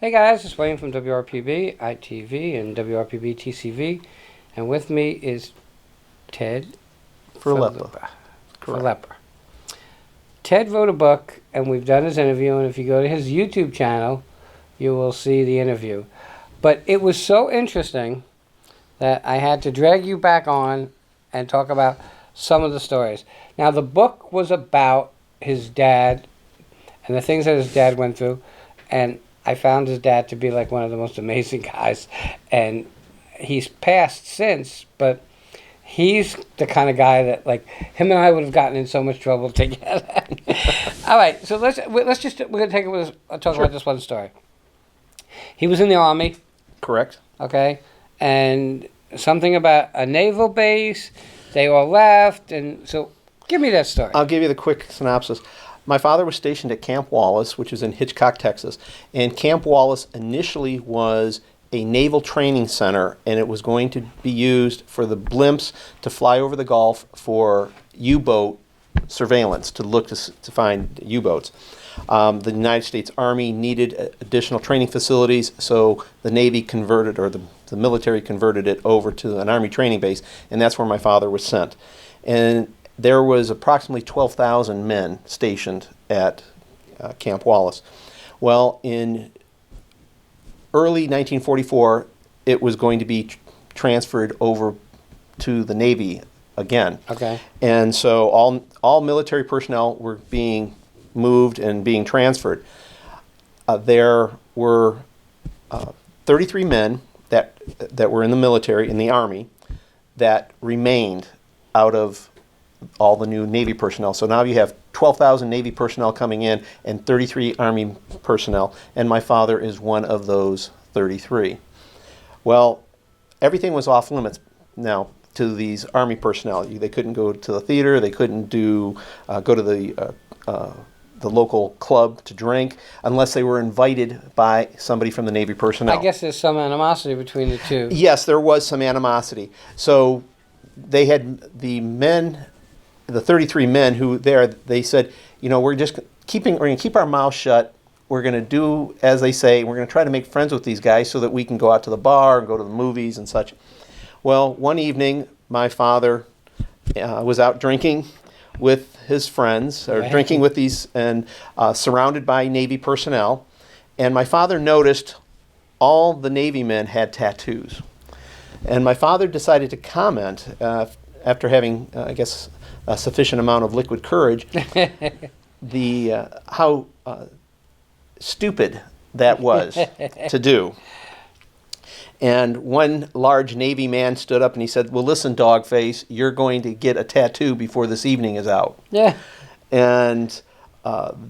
Hey guys, it's Wayne from WRPB, ITV, and WRPB TCV, and with me is Ted Filippa. Filippa. Ted wrote a book, and we've done his interview, and if you go to his YouTube channel, you will see the interview. But it was so interesting that I had to drag you back on and talk about some of the stories. Now, the book was about his dad and the things that his dad went through, and I found his dad to be like one of the most amazing guys, and he's passed since, but he's the kind of guy that, like, him and I would have gotten in so much trouble together. All right, so we're gonna take it with talk about this one story. He was in the Army. Correct. Okay, and something about a naval base. They all left, and so give me that story. I'll give you the quick synopsis. My father was stationed at Camp Wallace, which is in Hitchcock, Texas. And Camp Wallace initially was a naval training center, and it was going to be used for the blimps to fly over the Gulf for U-boat surveillance, to look to find U-boats. The United States Army needed additional training facilities, so the Navy converted, or the military converted it over to an Army training base, and that's where my father was sent. And there was approximately 12,000 men stationed at Camp Wallace. Well, in early 1944, it was going to be transferred over to the Navy again. Okay. And so all military personnel were being moved and being transferred. There were 33 men that were in the military, in the Army, that remained out of all the new Navy personnel. So now you have 12,000 Navy personnel coming in and 33 Army personnel, and my father is one of those 33. Well, everything was off limits now to these Army personnel. They couldn't go to the theater, they couldn't go to the local club to drink unless they were invited by somebody from the Navy personnel. I guess there's some animosity between the two. Yes, there was some animosity. So they had the 33 men who they said, you know, we're going to keep our mouths shut. We're going to do as they say. We're going to try to make friends with these guys so that we can go out to the bar and go to the movies and such. Well, one evening, my father was out drinking with his friends, or drinking with these, and surrounded by Navy personnel. And my father noticed all the Navy men had tattoos. And my father decided to comment, after having, I guess, a sufficient amount of liquid courage, how stupid that was to do. And one large Navy man stood up and he said, well, listen, Dogface, you're going to get a tattoo before this evening is out. Yeah. And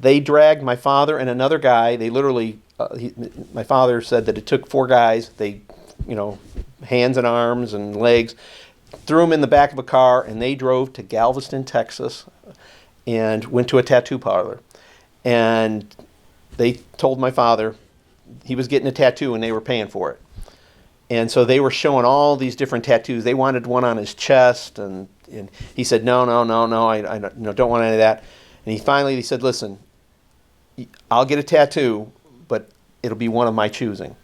they dragged my father and another guy. They literally, my father said that it took 4 guys, they, hands and arms and legs, threw them in the back of a car, and they drove to Galveston, Texas, and went to a tattoo parlor. And they told my father he was getting a tattoo and they were paying for it. And so they were showing all these different tattoos. They wanted one on his chest, and he said, no, I don't want any of that. And he said, listen, I'll get a tattoo, but it'll be one of my choosing.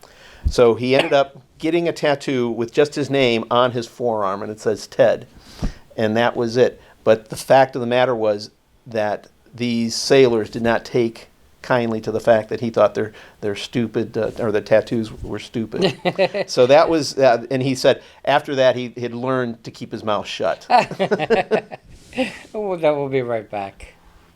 So he ended up getting a tattoo with just his name on his forearm, and it says Ted. And that was it. But the fact of the matter was that these sailors did not take kindly to the fact that he thought they're stupid, or the tattoos were stupid. So that was, and he said after that he had learned to keep his mouth shut. Well, that will be right back.